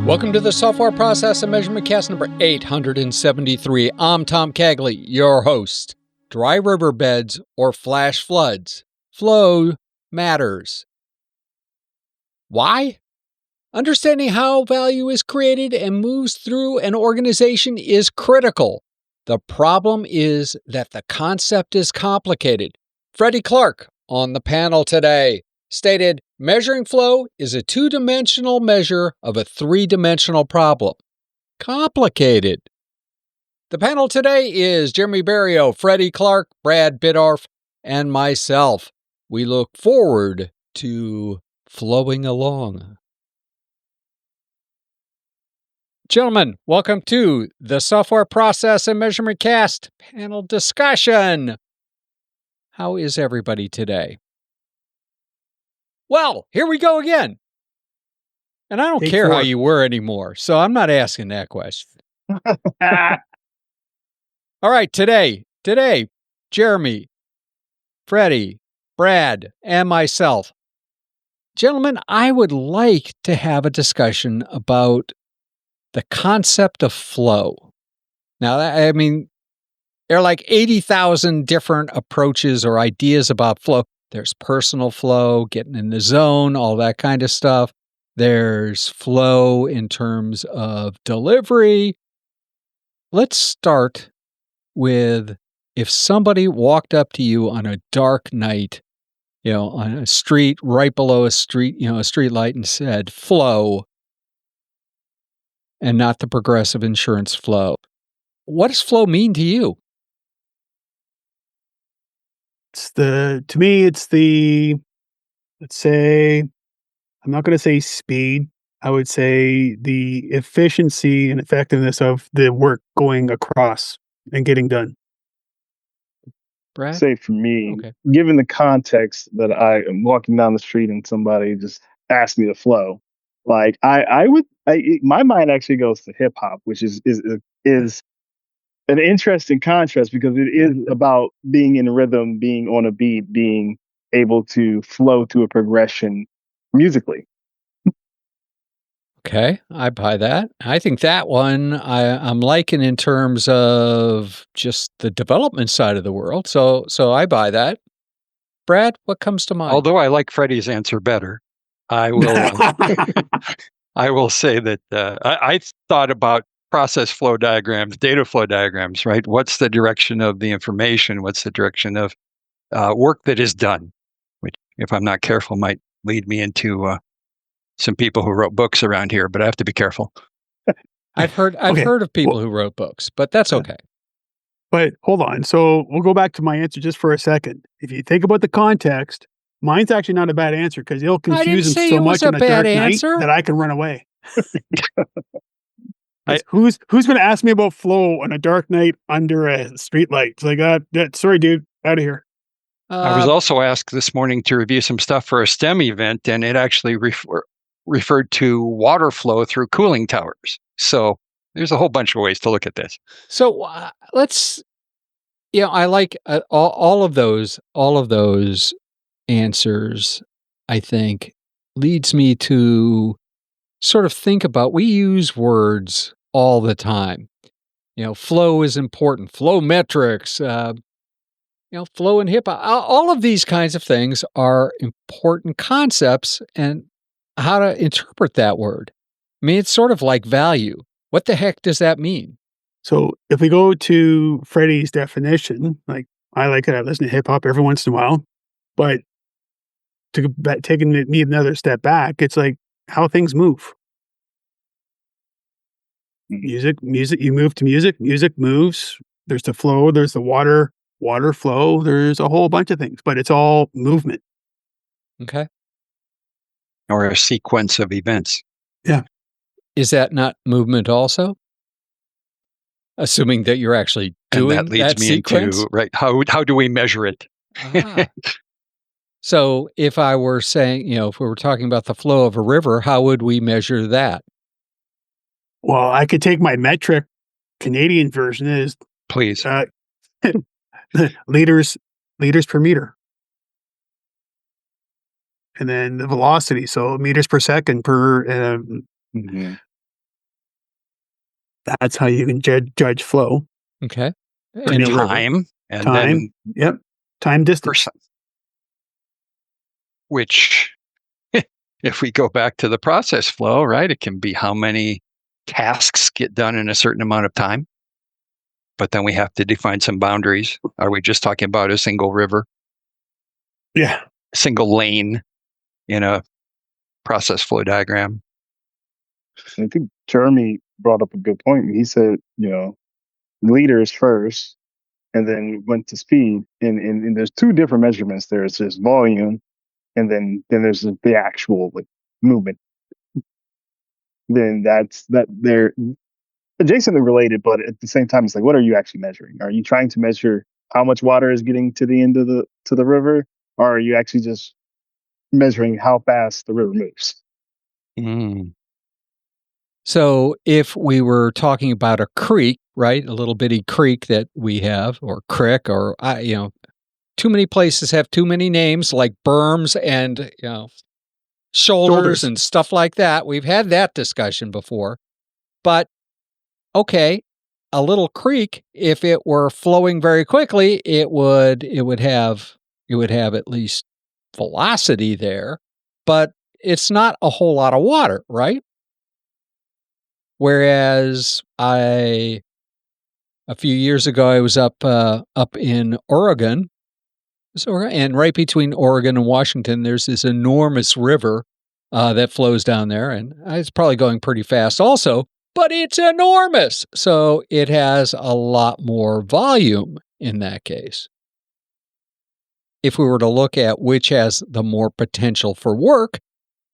Welcome to the Software Process and Measurement Cast number 873. I'm Tom Cagley, your host. Dry riverbeds or flash floods. Flow matters. Why? Understanding how value is created and moves through an organization is critical. The problem is that the concept is complicated. Freddie Clark on the panel today stated, measuring flow is a two-dimensional measure of a three-dimensional problem. Complicated. The panel today is Jeremy Barrio, Freddie Clark, Brad Biddorf, and myself. We look forward to flowing along. Gentlemen, welcome to the Software Process and Measurement Cast panel discussion. How is everybody today? Well, here we go again. And I don't care how you were anymore, so I'm not asking that question. All right, today, Jeremy, Freddie, Brad, and myself. Gentlemen, I would like to have a discussion about the concept of flow. Now, I mean, there are like 80,000 different approaches or ideas about flow. There's personal flow, getting in the zone, all that kind of stuff. There's flow in terms of delivery. Let's start with if somebody walked up to you on a dark night, on a street, right below a street, a street light and said, flow, and not the Progressive Insurance flow. What does flow mean to you? Let's say, I'm not going to say speed. I would say the efficiency and effectiveness of the work going across and getting done. Brad? Say for me, given the context that I am walking down the street and somebody just asked me to flow, like my mind actually goes to hip hop, which is an interesting contrast because it is about being in rhythm, being on a beat, being able to flow through a progression musically. Okay, I buy that. I think that one I'm liking in terms of just the development side of the world. So I buy that. Brad, what comes to mind? Although I like Freddie's answer better, I will I will say that I thought about process flow diagrams, data flow diagrams, right? What's the direction of the information? What's the direction of work that is done? Which, if I'm not careful, might lead me into some people who wrote books around here, but I have to be careful. I've heard of people who wrote books, but that's okay. But hold on. So we'll go back to my answer just for a second. If you think about the context, mine's actually not a bad answer because it'll confuse them so much on a dark night that I can run away. Who's going to ask me about flow on a dark night under a street light? It's like, sorry, dude, out of here. I was also asked this morning to review some stuff for a STEM event, and it actually referred to water flow through cooling towers. So there's a whole bunch of ways to look at this. So let's, I like all of those answers, I think, leads me to sort of think about, we use words all the time. Flow is important, flow metrics, flow and hip hop. All of these kinds of things are important concepts and how to interpret that word. I mean, it's sort of like value. What the heck does that mean? So if we go to Freddie's definition, like I like it, I listen to hip hop every once in a while, but taking me another step back, it's like how things move. Music, you move to music moves. There's the flow, there's the water flow, there's a whole bunch of things, but it's all movement. Okay. Or a sequence of events. Yeah. Is that not movement also? Assuming that you're actually doing and that leads me sequence? Into, right, how do we measure it? So if I were saying, if we were talking about the flow of a river, how would we measure that? Well, I could take my metric Canadian version is please liters per meter, and then the velocity, so meters per second per That's how you can judge flow. Okay. And time. And time. then Yep. Time distance. Which, if we go back to the process flow, right, it can be how many tasks get done in a certain amount of time. But then we have to define some boundaries. Are we just talking about a single river? Yeah. Single lane in a process flow diagram? I think Jeremy brought up a good point. He said, liters first, and then went to speed. And there's two different measurements. There's just volume, and then there's the actual movement. Then they're adjacently related, but at the same time, it's like, what are you actually measuring? Are you trying to measure how much water is getting to the end of the river, or are you actually just measuring how fast the river moves? Mm. So if we were talking about a creek, right, a little bitty creek that we have, or crick, or too many places have too many names, like berms and shoulders and stuff like that. We've had that discussion before. But okay, a little creek, if it were flowing very quickly, it would have at least velocity there, but it's not a whole lot of water, right? Whereas a few years ago, I was up in Oregon, and right between Oregon and Washington, there's this enormous river that flows down there, and it's probably going pretty fast also, but it's enormous. So it has a lot more volume in that case. If we were to look at which has the more potential for work,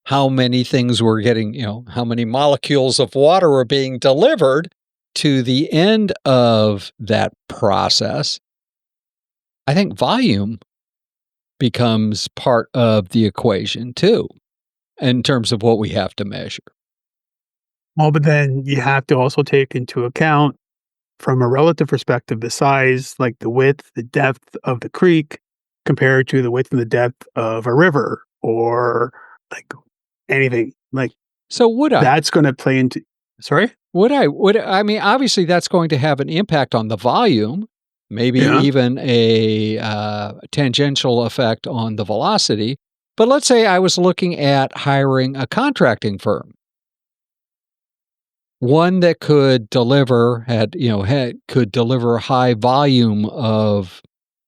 how many things we're getting, how many molecules of water are being delivered to the end of that process, I think volume becomes part of the equation too, in terms of what we have to measure. Well, but then you have to also take into account, from a relative perspective, the size, like the width, the depth of the creek compared to the width and the depth of a river, or like anything. Like, so that's going to play into. Sorry? I mean, obviously that's going to have an impact on the volume, maybe even a tangential effect on the velocity. But let's say I was looking at hiring a contracting firm, one that could deliver could deliver a high volume of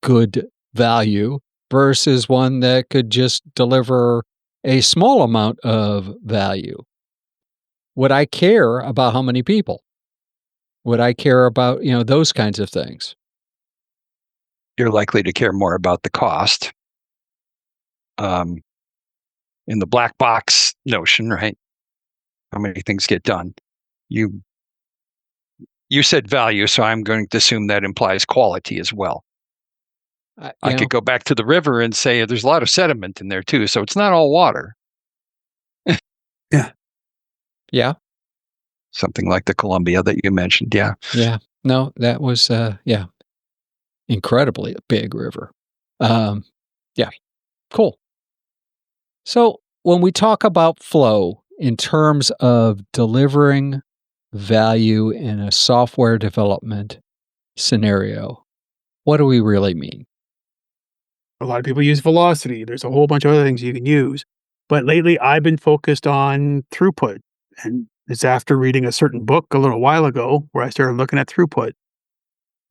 good value versus one that could just deliver a small amount of value. Would I care about how many people? Would I care about, those kinds of things? You're likely to care more about the cost. In the black box notion, right? How many things get done? You said value, so I'm going to assume that implies quality as well. I could go back to the river and say there's a lot of sediment in there too, so it's not all water. Yeah. Something like the Columbia that you mentioned. Yeah. Yeah. No, that was, incredibly big river. Yeah. Cool. So when we talk about flow in terms of delivering value in a software development scenario, what do we really mean? A lot of people use velocity. There's a whole bunch of other things you can use. But lately, I've been focused on throughput. And it's after reading a certain book a little while ago where I started looking at throughput.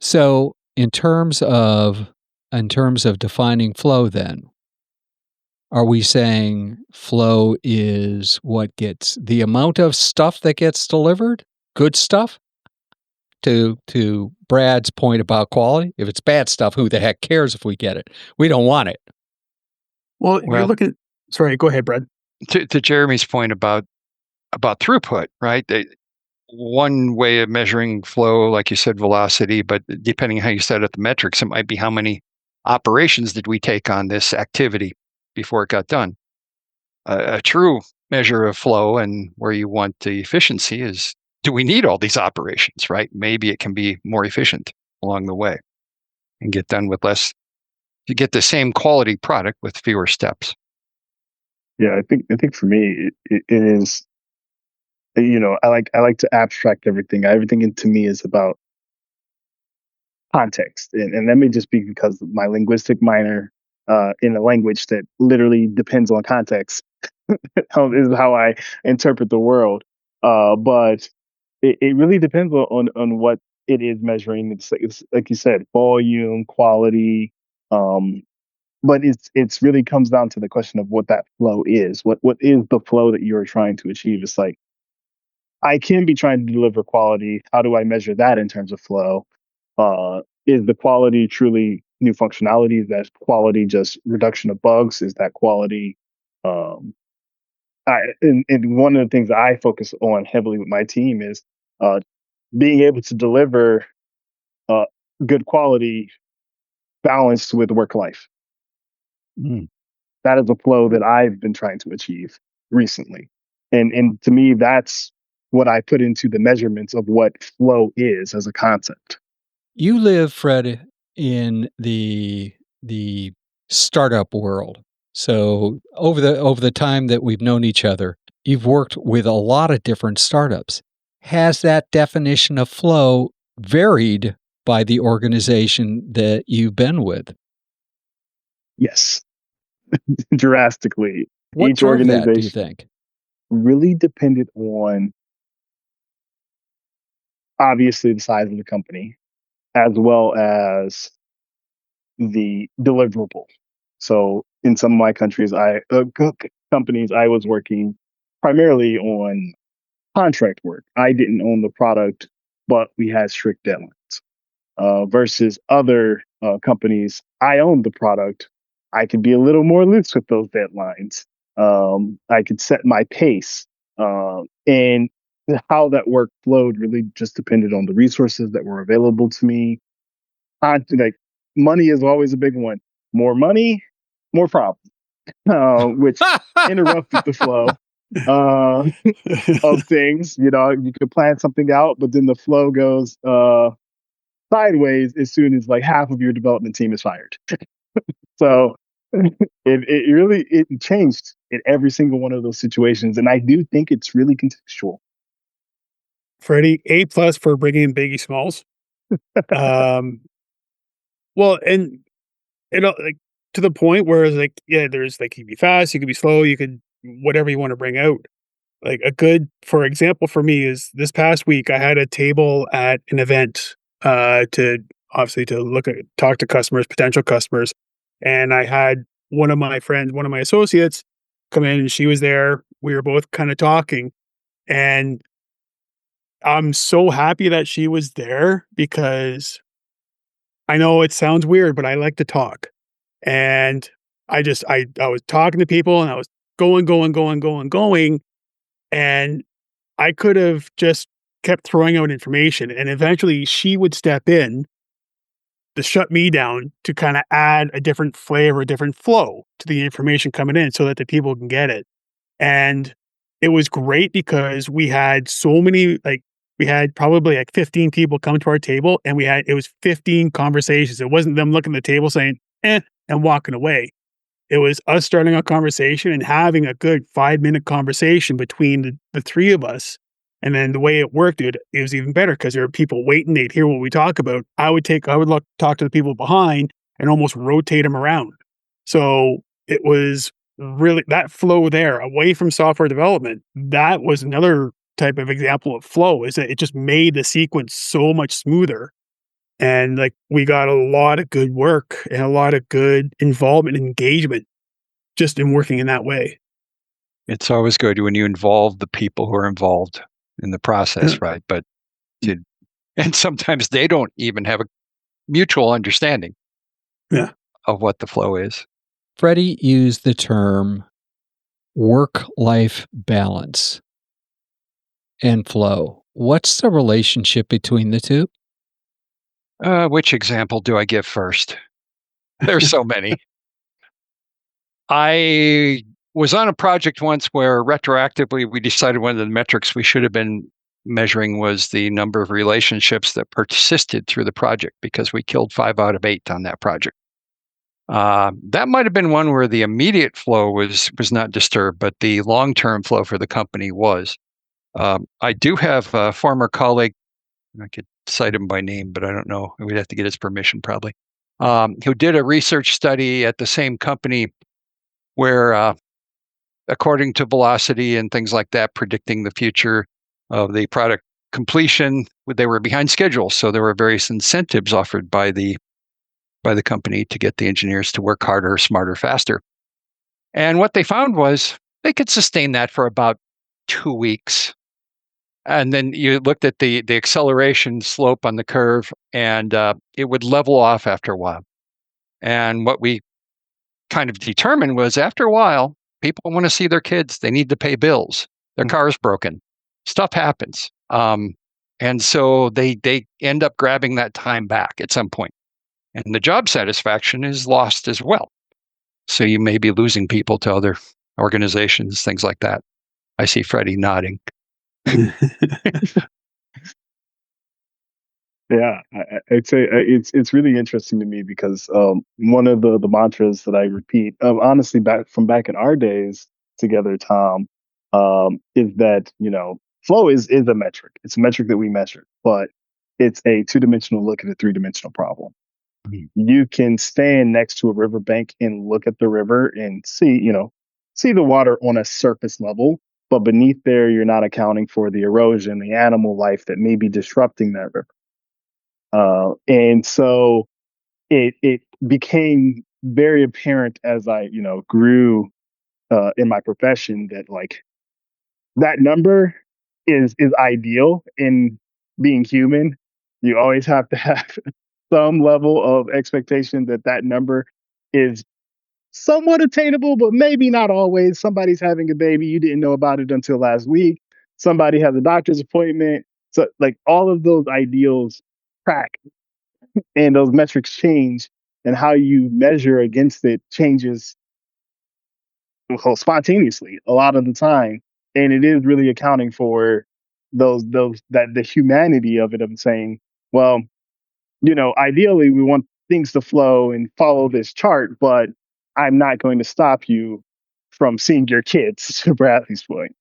So in terms of defining flow, then, are we saying flow is what gets the amount of stuff that gets delivered? Good stuff? To Brad's point about quality, if it's bad stuff, who the heck cares if we get it? We don't want it. Well, you're looking at, sorry, go ahead, Brad. To Jeremy's point about throughput, right? One way of measuring flow, like you said, velocity, but depending on how you set up the metrics, it might be how many operations did we take on this activity before it got done. A true measure of flow and where you want the efficiency is, do we need all these operations, right? Maybe it can be more efficient along the way and get done with less, to get the same quality product with fewer steps. Yeah, I think for me, it is I like to abstract everything. Everything to me is about context, and that may just be because of my linguistic minor in a language that literally depends on context is how I interpret the world. But it really depends on what it is measuring. It's like you said, volume, quality. But it's really comes down to the question of what that flow is. What is the flow that you're trying to achieve? It's like I can be trying to deliver quality. How do I measure that in terms of flow? Is the quality truly new functionality? Is that quality just reduction of bugs? Is that quality? Um, and one of the things that I focus on heavily with my team is uh, being able to deliver uh, good quality balanced with work life. Mm. That is a flow that I've been trying to achieve recently. And to me, that's what I put into the measurements of what flow is as a concept. You live, Fred, in the startup world. So over the time that we've known each other, you've worked with a lot of different startups. Has that definition of flow varied by the organization that you've been with? Yes, drastically. What Each drove that, do you organization think? really depended on obviously the size of the company as well as the deliverable. So in some of my companies, I was working primarily on contract work. I didn't own the product, but we had strict deadlines. Versus other companies, I owned the product. I could be a little more loose with those deadlines. I could set my pace, and how that work flowed really just depended on the resources that were available to me. Like money is always a big one. More money, more problems, which interrupted the flow of things. You could plan something out, but then the flow goes sideways as soon as like half of your development team is fired. So it really changed in every single one of those situations, and I do think it's really contextual. Freddie, A+ for bringing in Biggie Smalls. Well, and like to the point where it's like, yeah, there's like you could be fast, you could be slow, you could whatever you want to bring out. Like a good, for example, for me is this past week I had a table at an event to obviously to talk to customers, potential customers, and I had one of my friends, one of my associates, come in and she was there. We were both kind of talking, and I'm so happy that she was there because I know it sounds weird, but I like to talk. And I was talking to people and I was going. And I could have just kept throwing out information. And eventually she would step in to shut me down to kind of add a different flavor, a different flow to the information coming in so that the people can get it. And it was great because we had so many, like, we had probably like 15 people come to our table and it was 15 conversations. It wasn't them looking at the table saying, and walking away. It was us starting a conversation and having a good 5-minute conversation between the three of us. And then the way it worked, it was even better because there were people waiting. They'd hear what we talk about. I would talk to the people behind and almost rotate them around. So it was really that flow there away from software development. That was another type of example of flow, is that it just made the sequence so much smoother. And like we got a lot of good work and a lot of good involvement and engagement just in working in that way. It's always good when you involve the people who are involved in the process, right? But and sometimes they don't even have a mutual understanding of what the flow is. Freddie used the term work-life balance and flow. What's the relationship between the two? Which example do I give first? There's so many. I was on a project once where retroactively we decided one of the metrics we should have been measuring was the number of relationships that persisted through the project, because we killed 5 out of 8 on that project. That might have been one where the immediate flow was not disturbed, but the long-term flow for the company was. I do have a former colleague, I could cite him by name, but I don't know. We'd have to get his permission probably, who did a research study at the same company where, according to velocity and things like that, predicting the future of the product completion, they were behind schedule. So there were various incentives offered by the company to get the engineers to work harder, smarter, faster. And what they found was they could sustain that for about 2 weeks. And then you looked at the acceleration slope on the curve, and it would level off after a while. And what we kind of determined was after a while, people want to see their kids. They need to pay bills. Their car's broken. Stuff happens. And so they end up grabbing that time back at some point. And the job satisfaction is lost as well. So you may be losing people to other organizations, things like that. I see Freddie nodding. Yeah, I'd say it's really interesting to me because one of the mantras that I repeat, honestly, back in our days together, Tom, is that flow is a metric. It's a metric that we measure, but it's a 2-dimensional look at a 3-dimensional problem. Mm-hmm. You can stand next to a riverbank and look at the river and see the water on a surface level, but beneath there, you're not accounting for the erosion, the animal life that may be disrupting that river. And so it became very apparent as I, grew in my profession that that number is ideal in being human. You always have to have some level of expectation that number is somewhat attainable, but maybe not always. Somebody's having a baby. You didn't know about it until last week. Somebody has a doctor's appointment. So all of those ideals crack. And those metrics change, and how you measure against it changes spontaneously a lot of the time. And it is really accounting for the humanity of it, of saying, well, ideally we want things to flow and follow this chart, but I'm not going to stop you from seeing your kids, to Bradley's point.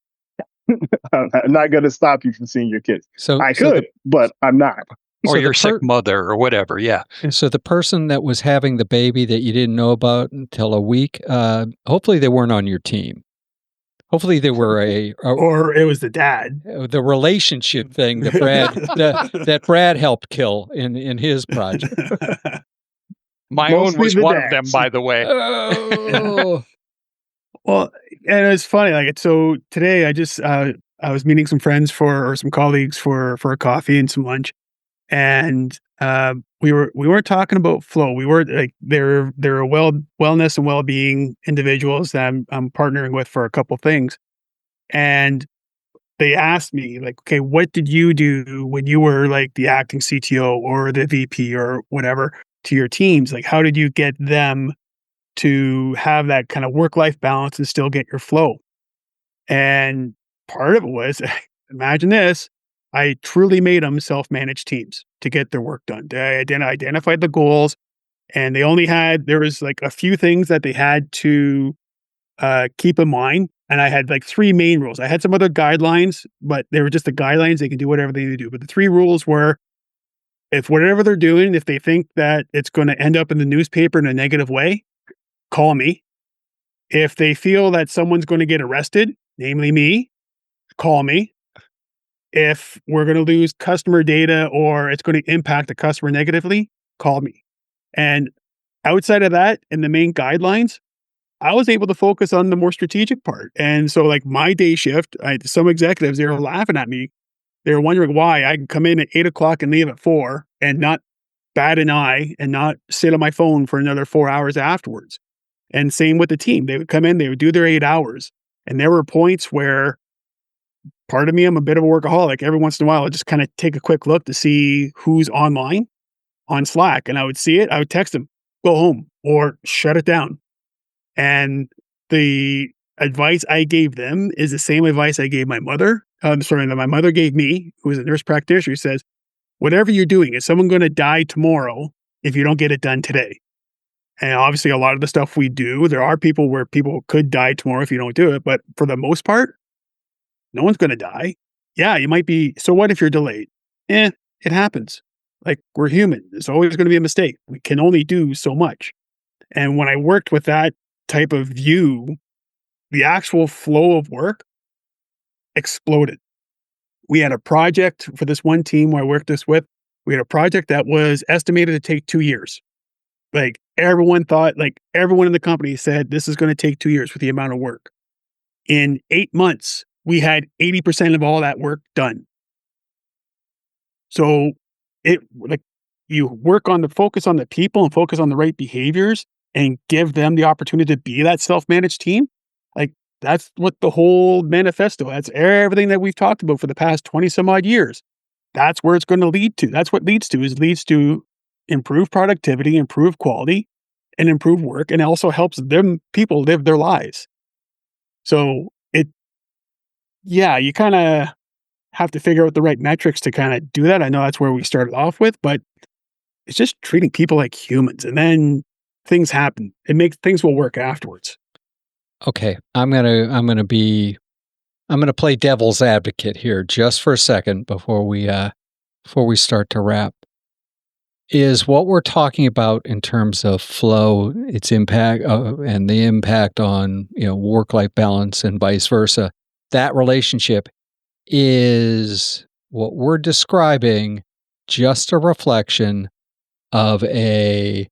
I'm not going to stop you from seeing your kids. I could, but I'm not. Or your sick mother or whatever, yeah. So the person that was having the baby that you didn't know about until a week, hopefully they weren't on your team. Hopefully they were or it was the dad. The relationship thing that Brad helped kill in his project. My own was one of them, by the way. Oh. Well, and it's funny. So today I just I was meeting some friends or some colleagues for a coffee and some lunch. And we weren't talking about flow. We were they're wellness and well-being individuals that I'm partnering with for a couple things. And they asked me okay, what did you do when you were the acting CTO or the VP or whatever to your teams? How did you get them to have that kind of work-life balance and still get your flow? And part of it was, imagine this, I truly made them self-managed teams to get their work done. They identified the goals, and there was a few things that they had to keep in mind. And I had 3 main rules. I had some other guidelines, but they were just the guidelines. They can do whatever they need to do. But the 3 rules were, if whatever they're doing, if they think that it's going to end up in the newspaper in a negative way, call me. If they feel that someone's going to get arrested, namely me, call me. If we're going to lose customer data or it's going to impact the customer negatively, call me. And outside of that, in the main guidelines, I was able to focus on the more strategic part. And so my day shift, some executives, they were laughing at me. They were wondering why I can come in at 8:00 and leave at 4 and not bat an eye and not sit on my phone for another 4 hours afterwards. And same with the team. They would come in, they would do their 8 hours. And there were points where part of me, I'm a bit of a workaholic. Every once in a while, I just kind of take a quick look to see who's online on Slack. And I would see it. I would text them, go home or shut it down. And the advice I gave them is the same advice I gave my mother. That my mother gave me, who was a nurse practitioner, who says, whatever you're doing, is someone going to die tomorrow if you don't get it done today? And obviously, a lot of the stuff we do, there are people where people could die tomorrow if you don't do it. But for the most part, no one's going to die. yeah, you might be. So what if you're delayed? It happens. Like, we're human. There's always going to be a mistake. We can only do so much. And when I worked with that type of view, the actual flow of work exploded. We had a project for this one team where I worked this with. We had a project that was estimated to take 2 years. Like, everyone in the company said this is going to take 2 years with the amount of work. In 8 months, we had 80% of all that work done. So you focus on the people and focus on the right behaviors and give them the opportunity to be that self-managed team. Like, that's what the whole manifesto, that's everything that we've talked about for the past 20 some odd years. That's where it's going to lead to. That's what leads to improve productivity, improve quality, and improve work, and also helps people live their lives. So you kind of have to figure out the right metrics to kind of do that. I know that's where we started off with, but it's just treating people like humans, and then things happen. Things will work afterwards. Okay, I'm gonna play devil's advocate here just for a second before we start to wrap. Is what we're talking about in terms of flow, its impact, and the impact on work-life balance and vice versa. That relationship is what we're describing just a reflection of a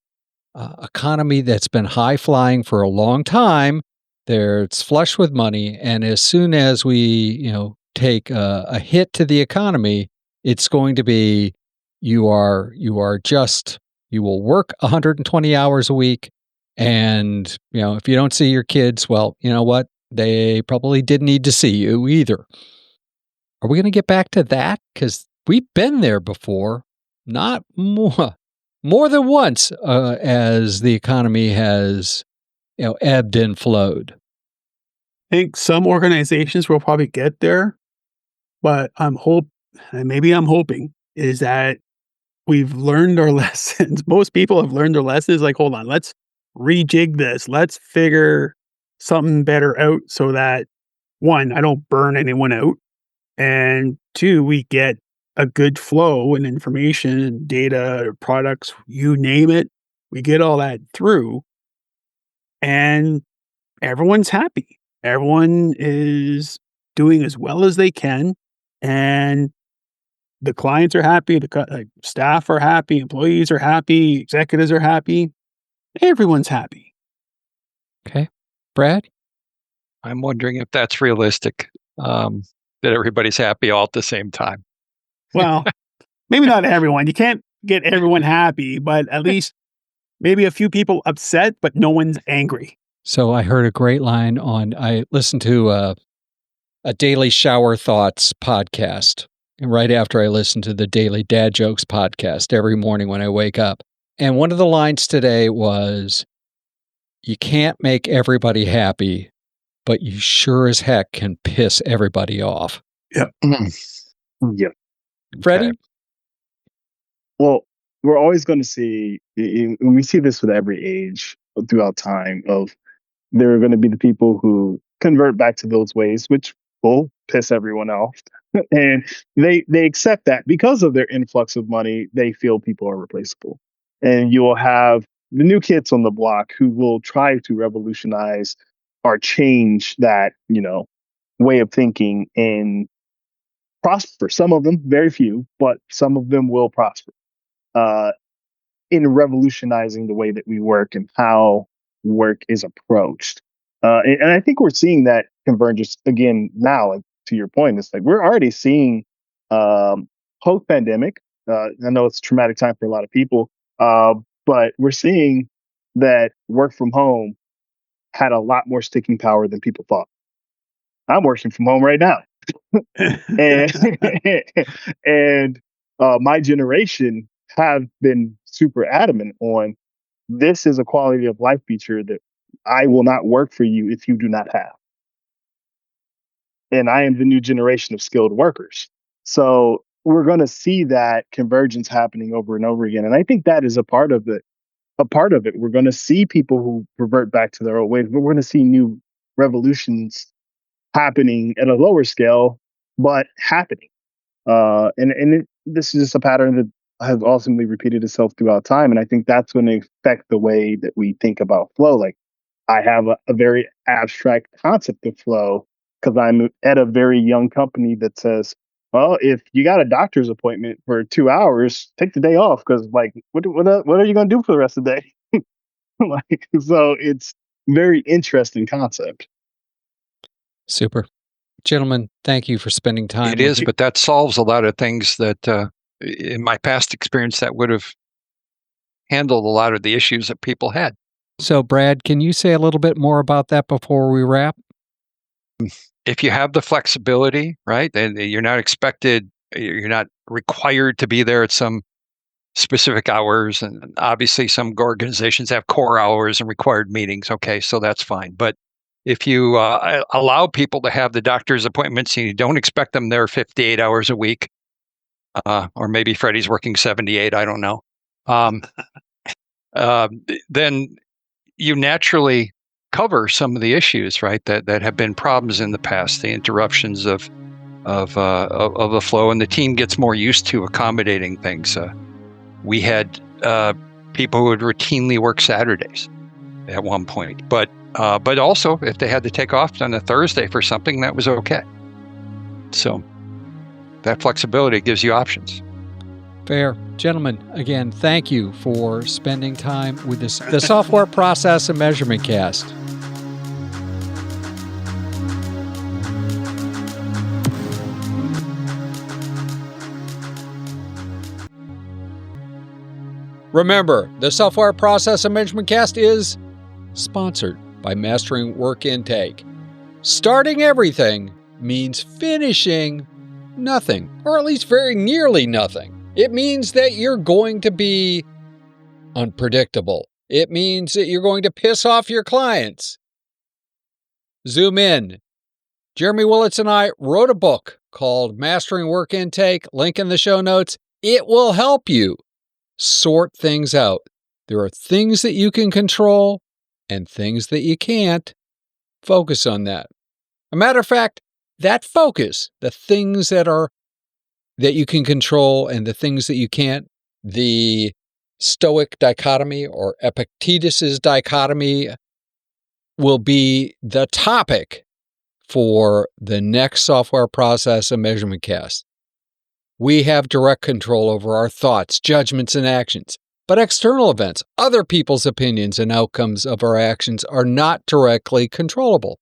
economy that's been high flying for a long time. It's flush with money, and as soon as we take a hit to the economy, it's going to be you will work 120 hours a week, and if you don't see your kids, well, you know what, they probably didn't need to see you either. Are we going to get back to that? Because we've been there before, not more than once, as the economy has ebbed and flowed. I think some organizations will probably get there, but I'm hoping is that we've learned our lessons. Most people have learned their lessons. Like, hold on, let's rejig this. Let's figure something better out so that, one, I don't burn anyone out, and two, we get a good flow and information and data, products, you name it. We get all that through, and everyone's happy. Everyone is doing as well as they can, and the clients are happy, the staff are happy, employees are happy, executives are happy. Everyone's happy. Okay. Brad? I'm wondering if that's realistic, that everybody's happy all at the same time. Well, maybe not everyone. You can't get everyone happy, but at least maybe a few people upset, but no one's angry. So I heard a great line I listened to a Daily Shower Thoughts podcast right after I listened to the Daily Dad Jokes podcast every morning when I wake up. And one of the lines today was, you can't make everybody happy, but you sure as heck can piss everybody off. Yep. Yep. Freddie? Okay. Well, we're always going to see, and we see this with every age throughout time, of there are going to be the people who convert back to those ways, which will piss everyone off. And they accept that because of their influx of money, they feel people are replaceable. And you will have the new kids on the block who will try to revolutionize or change that, way of thinking and prosper. Some of them, very few, but some of them will prosper in revolutionizing the way that we work and how work is approached. And I think we're seeing that convergence again now. Like, to your point, it's like we're already seeing post-pandemic. I know it's a traumatic time for a lot of people, but we're seeing that work from home had a lot more sticking power than people thought. I'm working from home right now. and my generation have been super adamant on, this is a quality of life feature that I will not work for you if you do not have. And I am the new generation of skilled workers. So we're going to see that convergence happening over and over again. And I think that is a part of it. We're going to see people who revert back to their old ways, but we're going to see new revolutions happening at a lower scale but happening. This is just a pattern that has ultimately repeated itself throughout time. And I think that's going to affect the way that we think about flow. Like, I have a very abstract concept of flow because I'm at a very young company that says, well, if you got a doctor's appointment for 2 hours, take the day off because, like, what are you going to do for the rest of the day? Like, so it's very interesting concept. Super. Gentlemen, thank you for spending time. It is, but that solves a lot of things that in my past experience that would have handled a lot of the issues that people had. So, Brad, can you say a little bit more about that before we wrap? If you have the flexibility, right, and you're not required to be there at some specific hours. And obviously some organizations have core hours and required meetings. Okay, so that's fine. But if you allow people to have the doctor's appointments and you don't expect them there 58 hours a week, or maybe Freddie's working 78, I don't know, then you naturally cover some of the issues, right, that have been problems in the past, the interruptions of the flow, and the team gets more used to accommodating things. We had people who would routinely work Saturdays at one point, but also if they had to take off on a Thursday for something, that was okay. So that flexibility gives you options. Fair. Gentlemen, again, thank you for spending time with the Software Process and Measurement Cast. Remember, the Software Process and Measurement Cast is sponsored by Mastering Work Intake. Starting everything means finishing nothing, or at least very nearly nothing. It means that you're going to be unpredictable. It means that you're going to piss off your clients. Zoom in. Jeremy Willets and I wrote a book called Mastering Work Intake, link in the show notes. It will help you sort things out. There are things that you can control and things that you can't. Focus on that. A matter of fact, that focus, the things that you can control and the things that you can't, the Stoic dichotomy or Epictetus's dichotomy will be the topic for the next Software Process and Measurement Cast. We have direct control over our thoughts, judgments, and actions. But external events, other people's opinions and outcomes of our actions are not directly controllable.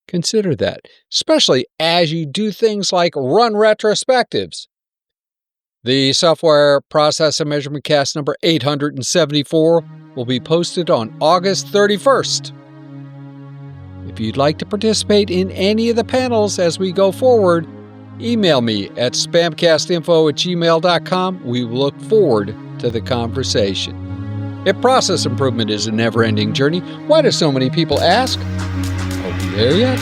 Consider that, especially as you do things like run retrospectives. The Software Process and Measurement Cast number 874 will be posted on August 31st. If you'd like to participate in any of the panels as we go forward, email me at spamcastinfo@gmail.com. We look forward to the conversation. If process improvement is a never-ending journey, why do so many people ask? Are we there yet?